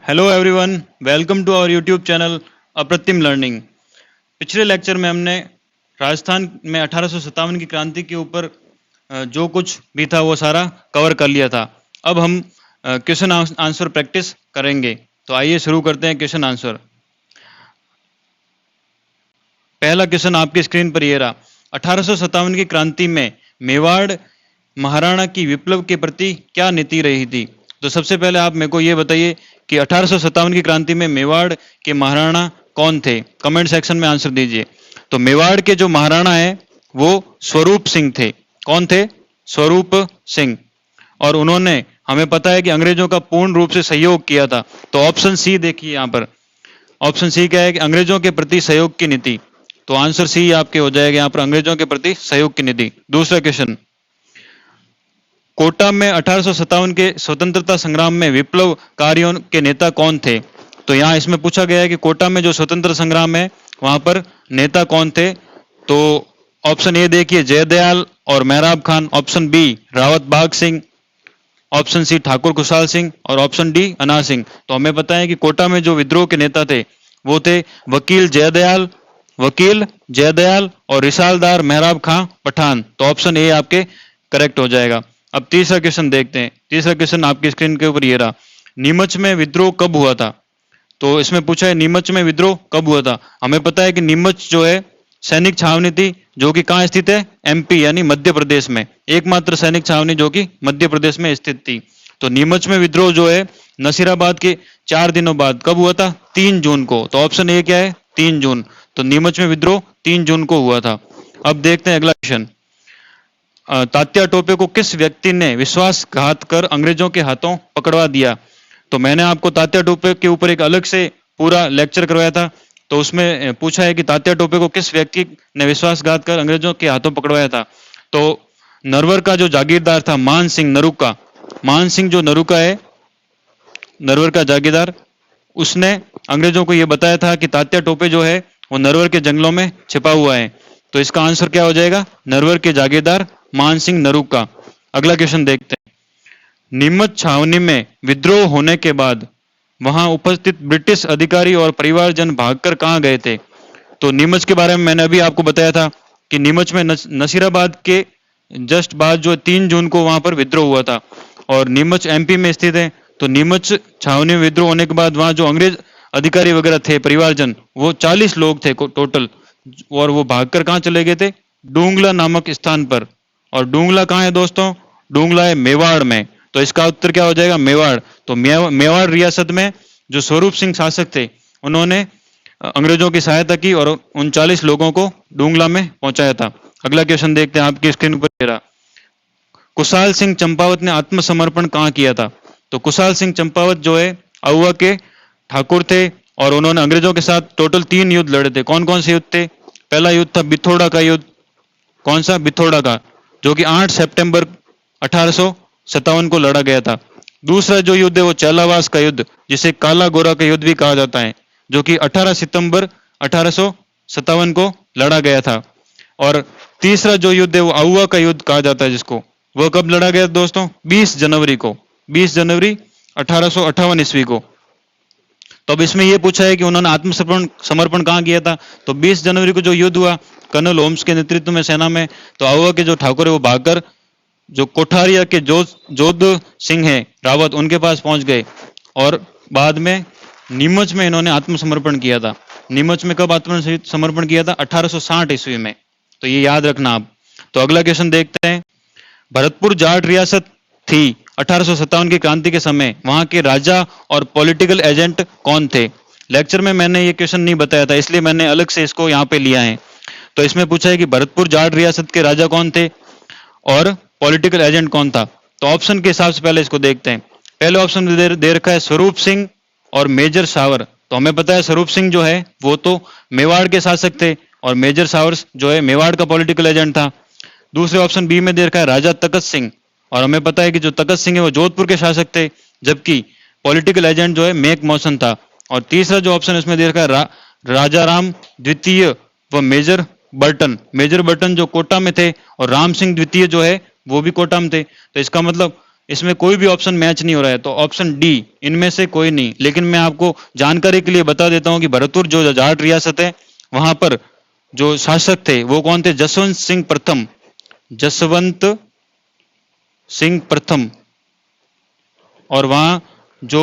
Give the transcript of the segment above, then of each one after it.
Hello everyone, welcome to our YouTube channel Apratim learning. पिछले lecture में हमने राजस्थान में 1857 की क्रांति के ऊपर जो कुछ भी था वो सारा कवर कर लिया था। अब हम क्वेश्चन आंसर प्रैक्टिस करेंगे। तो आइए शुरू करते हैं क्वेश्चन आंसर। पहला क्वेश्चन आपकी स्क्रीन पर ये रहा। 1857 की क्रांति में मेवाड़ महाराणा की विप्लव के प्रति क्या नीति रही थी? तो सबसे पहले आप मेरे को ये बताइए कि 1857 की क्रांति में मेवाड़ के महाराणा कौन थे? कमेंट सेक्शन में आंसर दीजिए। तो मेवाड़ के जो महाराणा है वो स्वरूप सिंह थे। कौन थे? स्वरूप सिंह। और उन्होंने, हमें पता है कि अंग्रेजों का पूर्ण रूप से सहयोग किया था। तो ऑप्शन सी देखिए यहाँ पर। ऑप्शन सी क्या है कि अंग्रेजों के प्रति सहयोग की नीति। तो आंसर सी आपके हो जाएगा यहाँ पर, अंग्रेजों के प्रति सहयोग की नीति। दूसरा क्वेश्चन, कोटा में 1857 के स्वतंत्रता संग्राम में विप्लवकारियों के नेता कौन थे? तो यहाँ इसमें पूछा गया है कि कोटा में जो स्वतंत्र संग्राम है वहां पर नेता कौन थे? तो ऑप्शन ए देखिए, जयदयाल और मेहराब खान। ऑप्शन बी, रावत बाग सिंह। ऑप्शन सी, ठाकुर खुशहाल सिंह। और ऑप्शन डी, अनार सिंह। तो हमें पता है कि कोटा में जो विद्रोह के नेता थे वो थे वकील जयदयाल और रिसालदार मेहराब खां पठान। तो ऑप्शन ए आपके करेक्ट हो जाएगा। अब तीसरा क्वेश्चन देखते हैं। तीसरा क्वेश्चन आपकी स्क्रीन के ऊपर ये रहा। नीमच में विद्रोह कब हुआ था? तो इसमें पूछा है नीमच में विद्रोह कब हुआ था। हमें पता है कि नीमच जो है सैनिक छावनी थी जो कि कहाँ स्थित है? एमपी यानी मध्य प्रदेश में। एकमात्र सैनिक छावनी जो कि मध्य प्रदेश में स्थित थी। तो नीमच में विद्रोह जो है नसीराबाद के 4 दिनों बाद कब हुआ था? 3 जून को। तो ऑप्शन ए क्या है? 3 जून। तो नीमच में विद्रोह 3 जून को हुआ था। अब देखते हैं अगला क्वेश्चन। तात्या टोपे को किस व्यक्ति ने विश्वासघात कर अंग्रेजों के हाथों पकड़वा दिया? तो मैंने आपको तात्या टोपे के ऊपर एक अलग से पूरा लेक्चर करवाया था। तो उसमें पूछा है कि तात्या टोपे को किस व्यक्ति ने विश्वासघात कर अंग्रेजों के हाथों पकड़वाया था। तो नरवर का जो जागीरदार था मान सिंह नरुका, मान सिंह जो नरुका है, नरवर का जागीरदार, उसने अंग्रेजों को यह बताया था कि तात्या टोपे जो है वो नरवर के जंगलों में छिपा हुआ है। तो इसका आंसर क्या हो जाएगा? नरवर के जागीरदार मान सिंह नरुका। अगला क्वेश्चन देखते हैं। नीमच छावनी में विद्रोह होने के बाद वहां उपस्थित ब्रिटिश अधिकारी और परिवारजन भागकर कहां गए थे? तो नीमच के बारे में मैंने अभी आपको बताया था कि नीमच में नसीराबाद के जस्ट बाद जो 3 जून को वहां पर विद्रोह हुआ था और नीमच एमपी में स्थित है। तो नीमच छावनी में विद्रोह होने के बाद वहां जो अंग्रेज अधिकारी वगैरह थे, परिवारजन, वो 40 लोग थे टोटल। और वो भागकर कहां चले गए थे? डूंगला नामक स्थान पर। और डूंगला कहाँ है दोस्तों? डूंगला है मेवाड़ में। तो इसका उत्तर क्या हो जाएगा? मेवाड़। तो मेवाड़ रियासत में जो स्वरूप सिंह शासक थे उन्होंने अंग्रेजों की सहायता की और 39 लोगों को डूंगला में पहुंचाया था। अगला क्वेश्चन देखते हैं आपकी स्क्रीन पर। कुशाल सिंह चंपावत ने आत्मसमर्पण कहाँ किया था? तो कुशाल सिंह चंपावत जो है अहुआ के ठाकुर थे और उन्होंने अंग्रेजों के साथ टोटल 3 युद्ध लड़े थे। कौन कौन से युद्ध थे? पहला युद्ध था बिथोड़ा का युद्ध। कौन सा? बिथोड़ा का, जो कि 8 सितंबर 1857 को लड़ा गया था। दूसरा जो युद्ध है वो चैलावास का युद्ध, जिसे काला गोरा का युद्ध भी कहा जाता है, जो कि 18 सितंबर 1857 को लड़ा गया था। और तीसरा जो युद्ध है वो अहुआ का युद्ध कहा जाता है, जिसको वो कब लड़ा गया दोस्तों? 20 जनवरी को, 20 जनवरी 1858 ईस्वी को। तो अब इसमें यह पूछा है कि उन्होंने आत्मसमर्पण कहाँ किया था। तो 20 जनवरी को जो युद्ध हुआ कर्नल होम्स के नेतृत्व में सेना में, तो अहुआ के जो ठाकुर है वो भागकर जो कोठारिया के जोध सिंह है रावत, उनके पास पहुंच गए और बाद में नीमच में इन्होंने आत्मसमर्पण किया था। नीमच में कब आत्मसमर्पण किया था? 1860 ईस्वी में। तो ये याद रखना आप। तो अगला क्वेश्चन देखते हैं। भरतपुर जाट रियासत थी 1857 की क्रांति के समय, वहां के राजा और पॉलिटिकल एजेंट कौन थे? लेक्चर में मैंने ये क्वेश्चन नहीं बताया था, इसलिए मैंने अलग से इसको यहाँ पे लिया है। तो इसमें पूछा है कि भरतपुर जाट रियासत के राजा कौन थे और पॉलिटिकल एजेंट कौन था। तो ऑप्शन के हिसाब से पहले इसको देखते हैं। पहले ऑप्शन में दे रखा है स्वरूप सिंह और मेजर सावर। तो हमें पता है स्वरूप सिंह जो है वो तो मेवाड़ के शासक थे और मेजर सावर जो है मेवाड़ का पॉलिटिकल एजेंट था। दूसरे ऑप्शन बी में दे रखा है राजा तकत सिंह, और हमें पता है कि जो तकत सिंह है वो जोधपुर के शासक थे, जबकि पॉलिटिकल एजेंट जो है मेक मौसन था। और तीसरा जो ऑप्शन इसमें दे रखा है राजा राम द्वितीय व मेजर बर्टन जो कोटा में थे, और राम सिंह द्वितीय जो है वो भी कोटा में थे। तो इसका मतलब इसमें कोई भी ऑप्शन मैच नहीं हो रहा है, तो ऑप्शन डी इनमें से कोई नहीं। लेकिन मैं आपको जानकारी के लिए बता देता हूं कि भरतपुर जो जाट रियासत है, वहां पर जो शासक थे वो कौन थे? जसवंत सिंह प्रथम। जसवंत सिंह प्रथम। और वहां जो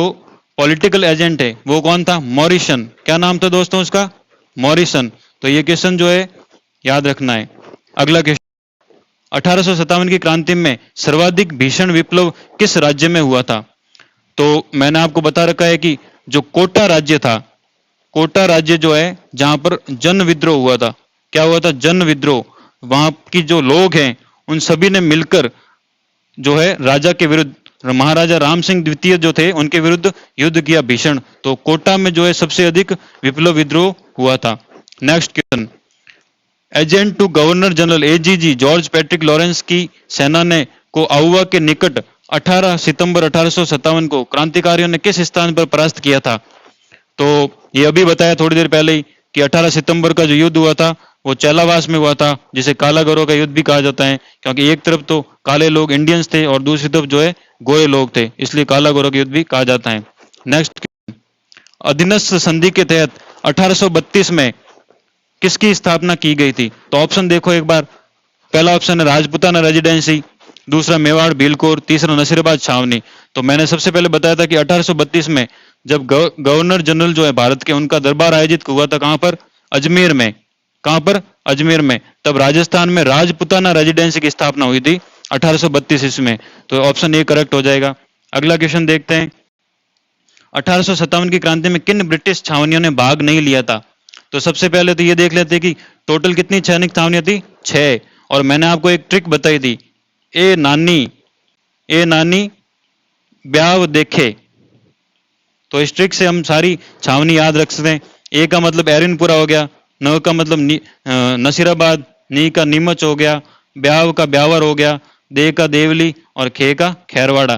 पॉलिटिकल एजेंट है वो कौन था? मॉरिसन। क्या नाम था दोस्तों उसका? मॉरिसन। तो ये क्वेश्चन जो है याद रखना है। अगला क्वेश्चन, 1857 की क्रांति में सर्वाधिक भीषण विप्लव किस राज्य में हुआ था? तो मैंने आपको बता रखा है कि जो कोटा राज्य था, कोटा राज्य जो है जहां पर जन विद्रोह हुआ था। क्या हुआ था? जन विद्रोह। वहां की जो लोग हैं उन सभी ने मिलकर जो है राजा के विरुद्ध, महाराजा राम सिंह द्वितीय जो थे उनके विरुद्ध युद्ध किया भीषण। तो कोटा में जो है सबसे अधिक विप्लव विद्रोह हुआ था। Next question, agent to governor general AGG George Patrick Lawrence की सेना ने को आउवा के निकट 18 सितंबर 1857 को क्रांतिकारियों ने किस स्थान पर परास्त किया था? तो ये अभी बताया थोड़ी देर पहले ही कि 18 सितंबर का जो युद्ध हुआ था वो चैलावास में हुआ था, जिसे काला गोरों का युद्ध भी कहा जाता है, क्योंकि एक तरफ तो काले लोग इंडियंस थे और दूसरी तरफ जो है गोरे लोग थे, इसलिए काला गोरों का युद्ध भी कहा जाता है। नेक्स्ट, अधीनस्थ संधि के तहत 1832 में किसकी स्थापना की गई थी? तो ऑप्शन देखो एक बार। पहला ऑप्शन है राजपुताना रेजिडेंसी, दूसरा मेवाड़ भीलकोर, तीसरा नसीराबाद छावनी। तो मैंने सबसे पहले बताया था कि 1832 में जब गवर्नर जनरल जो है भारत के, उनका दरबार आयोजित हुआ था कहां पर? अजमेर में। कहां पर? अजमेर में। तब राजस्थान में राजपुताना रेजिडेंसी की स्थापना हुई थी 1832 ईस्वी में। तो ऑप्शन ए करेक्ट हो जाएगा। अगला क्वेश्चन देखते हैं, 1857 की क्रांति में किन ब्रिटिश छावनियों ने भाग नहीं लिया था? तो सबसे पहले तो ये देख लेते हैं कि टोटल कितनी सैनिक छावनियां थी? 6। और मैंने आपको एक ट्रिक बताई थी, ए नानी ब्याव देखे। तो इस ट्रिक से हम सारी छावनी याद रख सकते हैं। ए का मतलब एरिनपुरा हो गया, न का मतलब नसीराबाद, नी का नीमच हो गया, ब्याव का ब्यावर हो गया, दे का देवली और खे का खैरवाड़ा।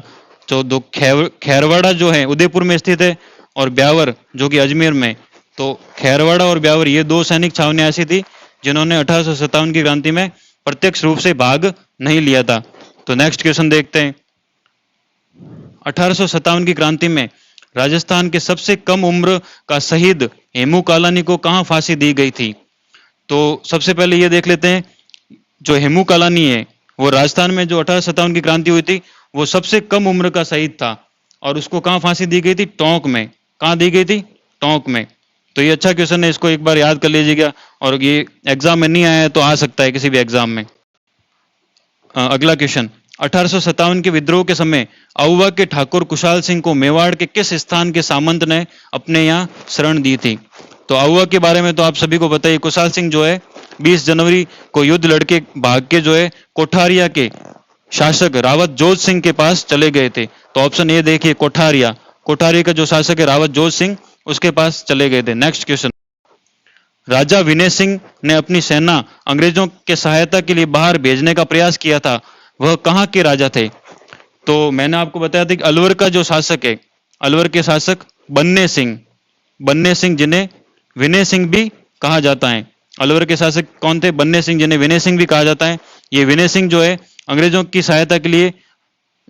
तो दो खैरवाड़ा जो है उदयपुर में स्थित है और ब्यावर जो कि अजमेर में। तो खैरवाड़ा और ब्यावर ये दो सैनिक छावनियां ऐसी थी जिन्होंने 1857 की क्रांति में प्रत्यक्ष रूप से भाग नहीं लिया था। तो नेक्स्ट क्वेश्चन देखते हैं, 1857 की क्रांति में राजस्थान के सबसे कम उम्र का शहीद हेमू कालानी को कहां फांसी दी गई थी? तो सबसे पहले ये देख लेते हैं, जो हेमू कालानी है वो राजस्थान में जो 1857 की क्रांति हुई थी वो सबसे कम उम्र का शहीद था और उसको कहां फांसी दी गई थी? टोंक में। कहां दी गई थी? टोंक में। तो ये अच्छा क्वेश्चन है, इसको एक बार याद कर लीजिएगा, और ये एग्जाम में नहीं आया है तो आ सकता है किसी भी एग्जाम में। अगला क्वेश्चन, 1857 के विद्रोह के समय आउवा के ठाकुर कुशाल सिंह को मेवाड़ के किस स्थान के सामंत ने अपने यहाँ शरण दी थी? तो आउवा के बारे में तो आप सभी को पता ही, कुशाल सिंह जो है 20 जनवरी को युद्ध लड़के भाग के जो है कोठारिया के शासक रावत जोध सिंह के पास चले गए थे। तो ऑप्शन ए देखिए, कोठारिया। कोठारिया का जो शासक है रावत जोध सिंह, उसके पास चले गए थे। नेक्स्ट क्वेश्चन, राजा विनय सिंह ने अपनी सेना अंग्रेजों के सहायता के लिए बाहर भेजने का प्रयास किया था, वह कहाँ के राजा थे? तो मैंने आपको बताया था कि अलवर का जो शासक है, अलवर के शासक बन्ने सिंह जिन्हें विनय सिंह भी कहा जाता है। अलवर के शासक कौन थे? बन्ने सिंह, जिन्हें विनय सिंह भी कहा जाता है। ये विनय सिंह जो है अंग्रेजों की सहायता के लिए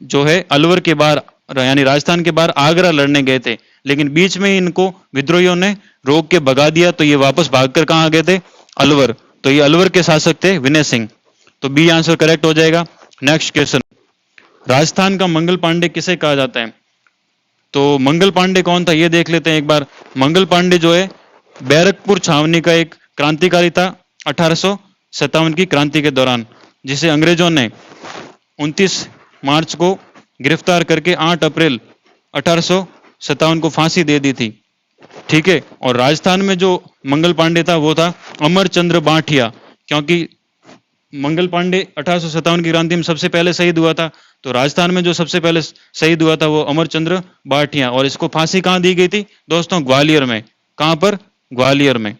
जो है अलवर के बाहर यानी राजस्थान के बाहर आगरा लड़ने गए थे, लेकिन बीच में ही इनको विद्रोहियों ने रोक के भगा दिया, तो ये वापस भागकर कहाँ आ गए थे? अलवर। तो ये अलवर के शासक थे विनय सिंह। तो बी आंसर करेक्ट हो जाएगा। नेक्स्ट क्वेश्चन, राजस्थान का मंगल पांडे किसे कहा जाता है? तो मंगल पांडे कौन था ये देख लेते हैं एक बार। मंगल पांडे जो है बैरकपुर छावनी का एक क्रांतिकारी था 1857 की क्रांति के दौरान, जिसे अंग्रेजों ने 29 मार्च को गिरफ्तार करके 8 अप्रैल 1857 को फांसी दे दी थी। ठीक है। और राजस्थान में जो मंगल पांडे था वो था अमरचंद्र बांठिया, क्योंकि मंगल पांडे 1857 की क्रांति में सबसे पहले शहीद हुआ था, तो राजस्थान में जो सबसे पहले शहीद हुआ था वो अमरचंद्र बांठिया। और इसको फांसी कहां दी गई थी दोस्तों? ग्वालियर में। कहां पर? ग्वालियर में।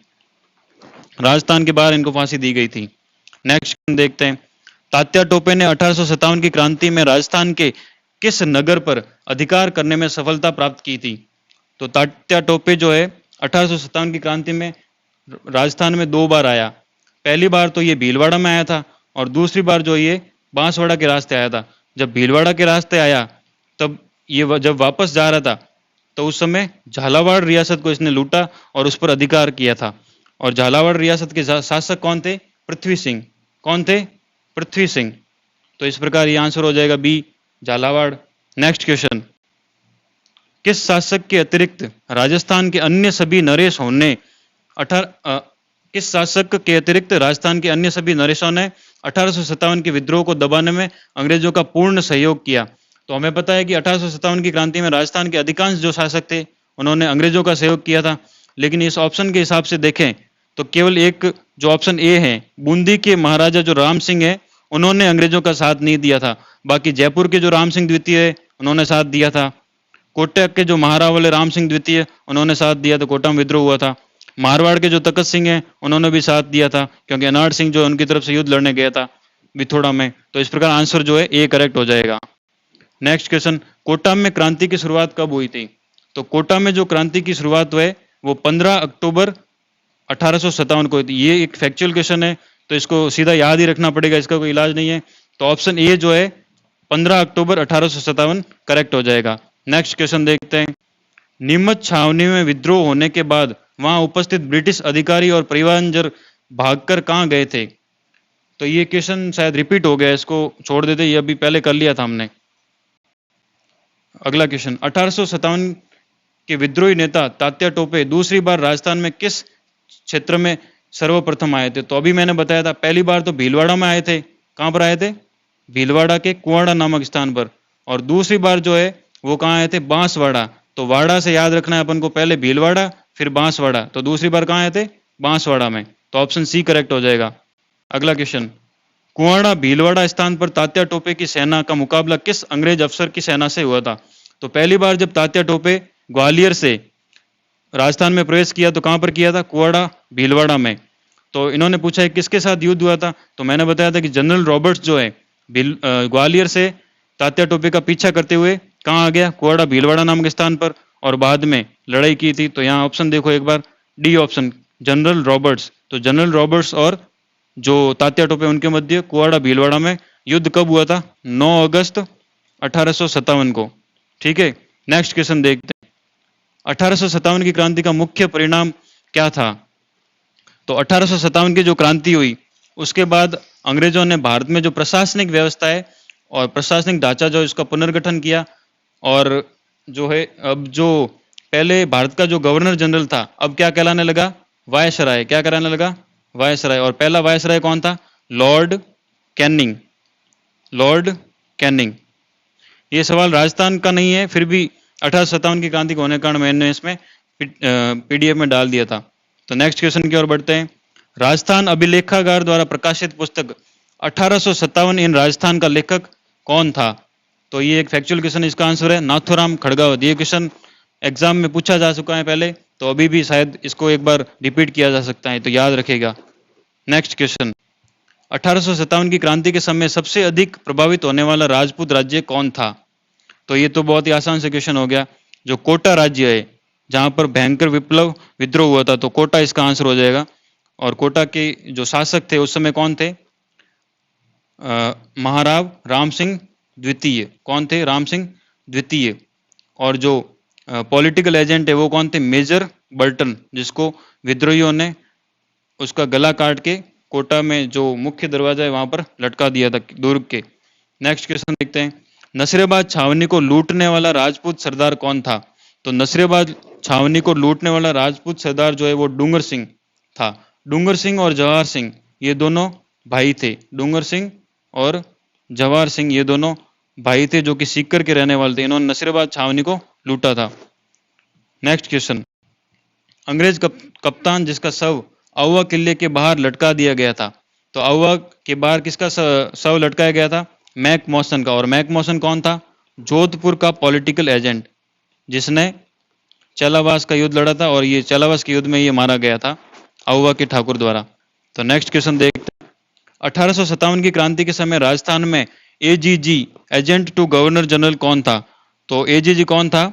राजस्थान के बाहर इनको फांसी दी गई थी। नेक्स्ट देखते हैं, तात्या टोपे ने 1857 की क्रांति में राजस्थान के किस नगर पर अधिकार करने में सफलता प्राप्त की थी? तो तात्या टोपे जो है 1857 की क्रांति में राजस्थान में 2 बार आया। पहली बार तो ये भीलवाड़ा में आया था और दूसरी बार जो ये बांसवाड़ा के रास्ते आया था। जब भीलवाड़ा के रास्ते आया तब ये जब वापस जा रहा था तो उस समय झालावाड़ रियासत को इसने लूटा और उस पर अधिकार किया था। और झालावाड़ रियासत के शासक कौन थे? पृथ्वी सिंह। कौन थे? पृथ्वी सिंह। तो इस प्रकार ये आंसर हो जाएगा बी, झालावाड़। नेक्स्ट क्वेश्चन, किस शासक के अतिरिक्त राजस्थान के अन्य सभी नरेशों ने किस शासक के अतिरिक्त राजस्थान के अन्य सभी नरेशों ने 1857 के विद्रोह को दबाने में अंग्रेजों का पूर्ण सहयोग किया? तो हमें पता है कि 1857 की क्रांति में राजस्थान के अधिकांश जो शासक थे उन्होंने अंग्रेजों का सहयोग किया था, लेकिन इस ऑप्शन के हिसाब से देखें तो केवल एक जो ऑप्शन ए है, बूंदी के महाराजा जो राम सिंह है उन्होंने अंग्रेजों का साथ नहीं दिया था। बाकी जयपुर के जो राम सिंह द्वितीय है उन्होंने साथ दिया था। कोटक के जो महाराव वाले राम सिंह द्वितीय उन्होंने साथ दिया, तो कोटा में विद्रोह हुआ था। मारवाड़ के जो तखत सिंह हैं उन्होंने भी साथ दिया था, क्योंकि अनाड़ सिंह जो उनकी तरफ से युद्ध लड़ने गया था बिथोड़ा में। तो इस प्रकार आंसर जो है ए करेक्ट हो जाएगा। नेक्स्ट क्वेश्चन, कोटा में क्रांति की शुरुआत कब हुई थी? तो कोटा में जो क्रांति की शुरुआत हुई वो 15 अक्टूबर 1857 को हुई थी। ये एक फैक्चुअल क्वेश्चन है तो इसको सीधा याद ही रखना पड़ेगा, इसका कोई इलाज नहीं है। तो ऑप्शन ए जो है 15 अक्टूबर 1857 करेक्ट हो जाएगा। नेक्स्ट क्वेश्चन देखते हैं, नीमच छावनी में विद्रोह होने के बाद वहां उपस्थित ब्रिटिश अधिकारी और परिवहनजर भागकर कहां गए थे? तो ये क्वेश्चन शायद रिपीट हो गया, इसको छोड़ देते, ये अभी पहले कर लिया था हमने। अगला क्वेश्चन, 1857 के विद्रोही नेता तात्या टोपे दूसरी बार राजस्थान में किस क्षेत्र में सर्वप्रथम आए थे? तो अभी मैंने बताया था पहली बार तो भीलवाड़ा में आए थे। कहां पर आए थे? भीलवाड़ा के कुआड़ा नामक स्थान पर। और दूसरी बार जो है वो कहाँ आए थे? बांसवाड़ा। तो वाड़ा से याद रखना है अपन को, पहले भीलवाड़ा फिर बांसवाड़ा, तो दूसरी बार कहाँ आए थे? बांसवाड़ा में। तो ऑप्शन सी करेक्ट हो जाएगा। अगला क्वेश्चन, कुआड़ा भीलवाड़ा स्थान पर तात्या टोपे की सेना का मुकाबला किस अंग्रेज अफसर की सेना से हुआ था? तो पहली बार जब तात्या टोपे ग्वालियर से राजस्थान में प्रवेश किया तो कहां पर किया था? कुआड़ा भीलवाड़ा में। तो इन्होंने पूछा है किसके साथ युद्ध हुआ था? तो मैंने बताया था कि जनरल रॉबर्ट्स जो है ग्वालियर से तात्या टोपे का पीछा करते हुए कहाँ आ गया? कुआड़ा भीलवाड़ा नामक स्थान पर, और बाद में लड़ाई की थी। तो यहाँ ऑप्शन देखो एक बार, डी ऑप्शन, जनरल रॉबर्ट्स। तो जनरल रॉबर्ट्स और जो तात्या टोपे उनके मध्य कुआड़ा भीलवाड़ा में युद्ध कब हुआ था? 9 अगस्त 1857 को। ठीक है, नेक्स्ट क्वेश्चन देखते हैं, 1857 की क्रांति का मुख्य परिणाम क्या था? तो 1857 की जो क्रांति हुई उसके बाद अंग्रेजों ने भारत में जो प्रशासनिक व्यवस्था है और प्रशासनिक ढांचा जो इसका पुनर्गठन किया। और जो है अब जो पहले भारत का जो गवर्नर जनरल था अब क्या कहलाने लगा? वायसराय। क्या कहलाने लगा? वायसराय। और पहला वायसराय कौन था? Lord Canning. Lord Canning. ये सवाल राजस्थान का नहीं है, फिर भी 1857 की क्रांति को होने के कारण मैंने इसमें पीडीएफ में डाल दिया था। तो नेक्स्ट क्वेश्चन की ओर बढ़ते हैं, राजस्थान अभिलेखागार द्वारा प्रकाशित पुस्तक 1857 इन राजस्थान का लेखक कौन था? तो ये एक फैक्चुअल क्वेश्चन, इसका आंसर है नाथुराम खड़गावत। ये क्वेश्चन एग्जाम में पूछा जा चुका है पहले, तो अभी भी शायद इसको एक बार रिपीट किया जा सकता है, तो याद रखेगा। नेक्स्ट क्वेश्चन, 1857 की क्रांति के समय सबसे अधिक प्रभावित होने वाला राजपूत राज्य कौन था? तो ये तो बहुत ही आसान से क्वेश्चन हो गया, जो कोटा राज्य है जहां पर भयंकर विद्रोह हुआ था, तो कोटा इसका आंसर हो जाएगा। और कोटा के जो शासक थे उस समय कौन थे? महाराव राम सिंह द्वितीय। कौन थे? राम सिंह द्वितीय। और जो पॉलिटिकल एजेंट है वो कौन थे? मेजर बर्टन, जिसको विद्रोहियों ने उसका गला काट के कोटा में जो मुख्य दरवाजा है वहां पर लटका दिया था दुर्ग के। नेक्स्ट क्वेश्चन देखते हैं, नसीराबाद छावनी को लूटने वाला राजपूत सरदार कौन था? तो नसीराबाद छावनी को लूटने वाला राजपूत सरदार जो है वो डूंगर सिंह था। डूंगर सिंह और जवाहर सिंह ये दोनों भाई थे। डूंगर सिंह और जवाहर सिंह ये दोनों भाई थे जो कि सीकर के रहने वाले थे। इन्होंने नसीराबाद छावनी को लूटा था। नेक्स्ट क्वेश्चन, अंग्रेज कप्तान जिसका शव आउवा किले के बाहर लटका दिया गया था, तो आउवा के बाहर किसका शव लटकाया गया था? मैक मॉसन का। और मैक मॉसन कौन था? जोधपुर का पॉलिटिकल एजेंट जिसने चलावास का युद्ध लड़ा था, और ये चलावास के युद्ध में ये मारा गया था आउवा के ठाकुर द्वारा। तो नेक्स्ट क्वेश्चन देखते हैं, 1857 की क्रांति के समय राजस्थान में AGG agent to governor general कौन था? तो एजीजी कौन था?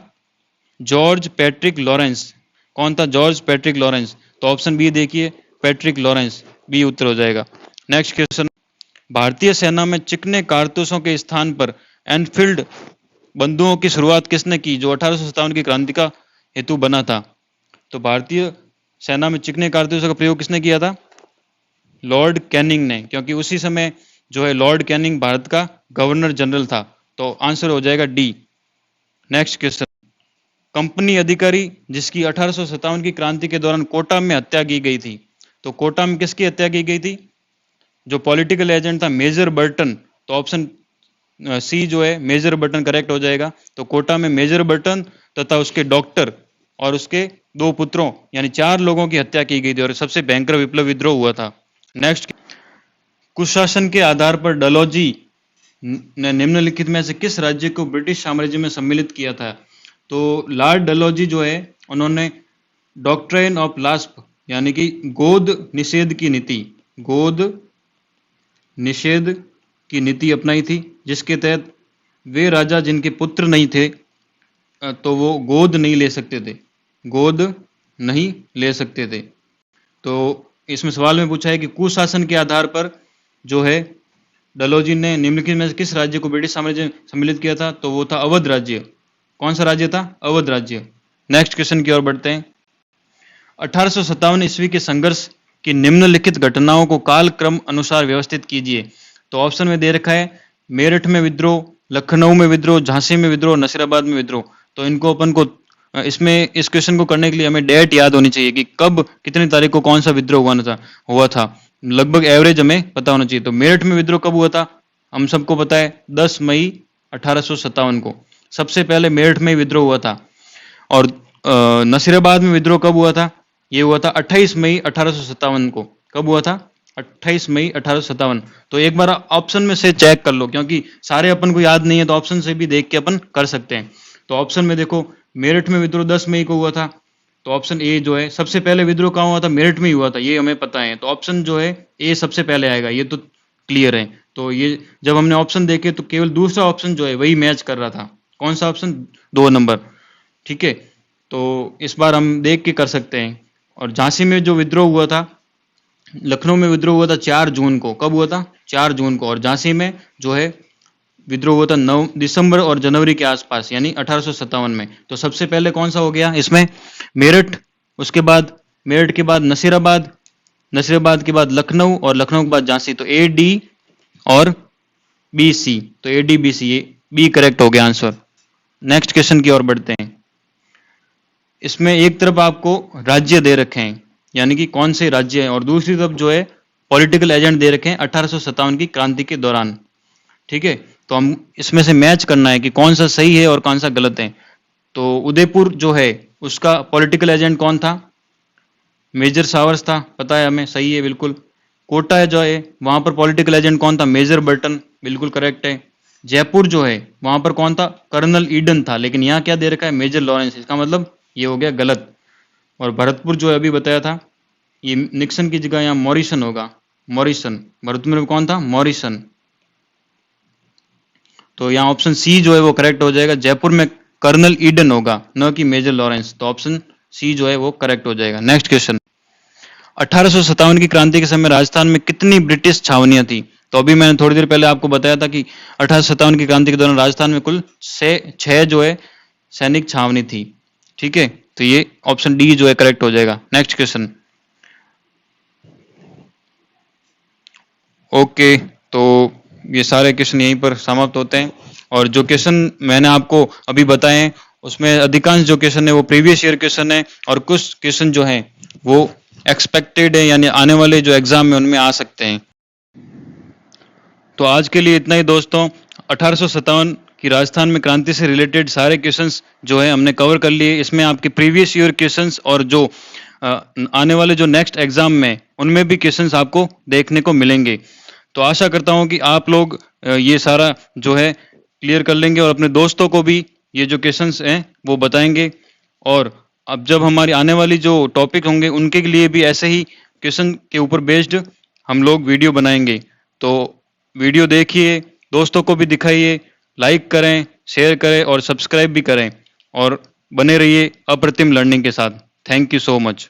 George Patrick Lawrence. कौन था? George Patrick Lawrence. तो ऑप्शन बी देखिए, पैट्रिक लॉरेंस, बी उत्तर हो जाएगा। नेक्स्ट क्वेश्चन, भारतीय सेना में चिकने कारतूसों के स्थान पर एनफील्ड बंदूकों की शुरुआत किसने की, जो 1857 की क्रांति का हेतु बना था? तो भारतीय सेना में चिकने कारतूसों का प्रयोग किसने किया था? लॉर्ड कैनिंग ने, क्योंकि उसी समय जो है लॉर्ड कैनिंग भारत का गवर्नर जनरल था। तो आंसर हो जाएगा डी। नेक्स्ट क्वेश्चन, कंपनी अधिकारी जिसकी 1857 की क्रांति के दौरान कोटा में हत्या की गई थी, तो कोटा में किसकी हत्या की गई थी? जो पॉलिटिकल एजेंट था मेजर बर्टन। तो ऑप्शन सी जो है मेजर बर्टन करेक्ट हो जाएगा। तो कोटा में मेजर बर्टन तथा उसके डॉक्टर और उसके 2 पुत्रों यानी 4 लोगों की हत्या की गई थी और सबसे भयंकर विप्लव विद्रोह हुआ था। नेक्स्ट, कुशासन के आधार पर डलहौजी ने निम्नलिखित में से किस राज्य को ब्रिटिश साम्राज्य में सम्मिलित किया था? तो लॉर्ड डलहौजी जो है उन्होंने डॉक्ट्राइन ऑफ लास्प यानी कि गोद निषेध की नीति, गोद निषेध की नीति अपनाई थी, जिसके तहत वे राजा जिनके पुत्र नहीं थे तो वो गोद नहीं ले सकते थे, गोद नहीं ले सकते थे। तो इसमें सवाल में पूछा है कि कुशासन के आधार पर जो है डलहौजी ने निम्नलिखित में से किस राज्य को ब्रिटिश साम्राज्य में सम्मिलित किया था? तो वो था अवध राज्य। कौन सा राज्य था? अवध राज्य। नेक्स्ट क्वेश्चन की ओर बढ़ते हैं। 1857 ईस्वी के संघर्ष की निम्नलिखित घटनाओं को कालक्रम अनुसार व्यवस्थित कीजिए। तो ऑप्शन में दे रखा है मेरठ में विद्रोह, लखनऊ में विद्रोह, झांसी में विद्रोह, नसीराबाद में विद्रोह। तो इनको अपन को इसमें इस क्वेश्चन को करने के लिए हमें डेट याद होनी चाहिए कि कब कितनी तारीख को कौन सा विद्रोह हुआ था लगभग एवरेज हमें पता होना चाहिए। तो मेरठ में विद्रोह कब हुआ था? हम सबको पता है 10 मई 1857 को सबसे पहले मेरठ में विद्रोह हुआ था। और नसीराबाद में विद्रोह कब हुआ था? ये हुआ था 28 मई 1857 को। कब हुआ था? 28 मई 1857। तो एक बार ऑप्शन में से चेक कर लो, क्योंकि सारे अपन को याद नहीं है तो ऑप्शन से भी देख के अपन कर सकते हैं। तो ऑप्शन में देखो मेरठ में विद्रोह 10 मई को हुआ था, तो ऑप्शन ए जो है सबसे पहले विद्रोह कहाँ हुआ था? मेरठ में ही हुआ था, ये हमें पता है। तो ऑप्शन जो है ए सबसे पहले आएगा, ये तो क्लियर है। तो ये जब हमने ऑप्शन देखे तो केवल दूसरा ऑप्शन जो है वही मैच कर रहा था। कौन सा ऑप्शन? 2 नंबर। ठीक है, तो इस बार हम देख के कर सकते हैं। और झांसी में जो विद्रोह हुआ था, लखनऊ में विद्रोह हुआ था 4 जून को। कब हुआ था? 4 जून को। और झांसी में जो है विद्रोह हुआ था 9 दिसंबर और जनवरी के आसपास यानी 1857 में। तो सबसे पहले कौन सा हो गया इसमें? मेरठ, उसके बाद मेरठ के बाद नसीराबाद, नसीराबाद के बाद लखनऊ और लखनऊ के बाद झांसी। तो ए डी और बी सी, तो ए डी बी सी, ये बी करेक्ट हो गया आंसर। नेक्स्ट क्वेश्चन की ओर बढ़ते हैं। इसमें एक तरफ आपको राज्य दे रखे हैं यानी कि कौन से राज्य हैं, और दूसरी तरफ जो है पॉलिटिकल एजेंट दे रखे हैं 1857 की क्रांति के दौरान। ठीक है, तो हम इसमें से मैच करना है कि कौन सा सही है और कौन सा गलत है। तो उदयपुर जो है उसका पॉलिटिकल एजेंट कौन था? मेजर सावर्स था, पता है हमें, सही है बिल्कुल। कोटा है जो है वहां पर पॉलिटिकल एजेंट कौन था? मेजर बर्टन, बिल्कुल करेक्ट है। जयपुर जो है वहां पर कौन था? कर्नल ईडन था, लेकिन यहाँ क्या दे रखा है? मेजर लॉरेंस, इसका मतलब ये हो गया गलत। और भरतपुर जो है अभी बताया था, ये निक्सन की जगह यहाँ मॉरिसन होगा, मॉरिसन। भरतपुर में कौन था? मॉरिसन। तो यहाँ ऑप्शन सी जो है वो करेक्ट हो जाएगा। जयपुर में कर्नल ईडन होगा, न कि मेजर लॉरेंस। तो ऑप्शन सी जो है वो करेक्ट हो जाएगा। नेक्स्ट क्वेश्चन, 1857 की क्रांति के समय राजस्थान में कितनी ब्रिटिश छावनियां थी? तो अभी मैंने थोड़ी देर पहले आपको बताया था कि 1857 की क्रांति के दौरान राजस्थान में कुल 6 जो है सैनिक छावनी थी। ठीक है, तो ये ऑप्शन डी जो है करेक्ट हो जाएगा। नेक्स्ट क्वेश्चन, ओके, तो ये सारे क्वेश्चन यहीं पर समाप्त होते हैं। और जो क्वेश्चन मैंने आपको अभी बताए हैं उसमें अधिकांश जो क्वेश्चन है वो प्रीवियस ईयर क्वेश्चन है, और कुछ क्वेश्चन जो हैं वो एक्सपेक्टेड है यानी आने वाले जो एग्जाम में उनमें आ सकते हैं। तो आज के लिए इतना ही दोस्तों। 1857 की राजस्थान में क्रांति से रिलेटेड सारे क्वेश्चंस जो है हमने कवर कर लिए। इसमें आपके प्रीवियस ईयर क्वेश्चंस और जो आने वाले जो नेक्स्ट एग्जाम में उनमें भी क्वेश्चंस आपको देखने को मिलेंगे। तो आशा करता हूं कि आप लोग ये सारा जो है क्लियर कर लेंगे और अपने दोस्तों को भी ये जो क्वेश्चंस हैं वो बताएंगे। और अब जब हमारी आने वाली जो टॉपिक होंगे उनके लिए भी ऐसे ही क्वेश्चन के ऊपर बेस्ड हम लोग वीडियो बनाएंगे। तो वीडियो देखिए, दोस्तों को भी दिखाइए, लाइक करें, शेयर करें और सब्सक्राइब भी करें, और बने रहिए अप्रतिम लर्निंग के साथ। Thank you so much.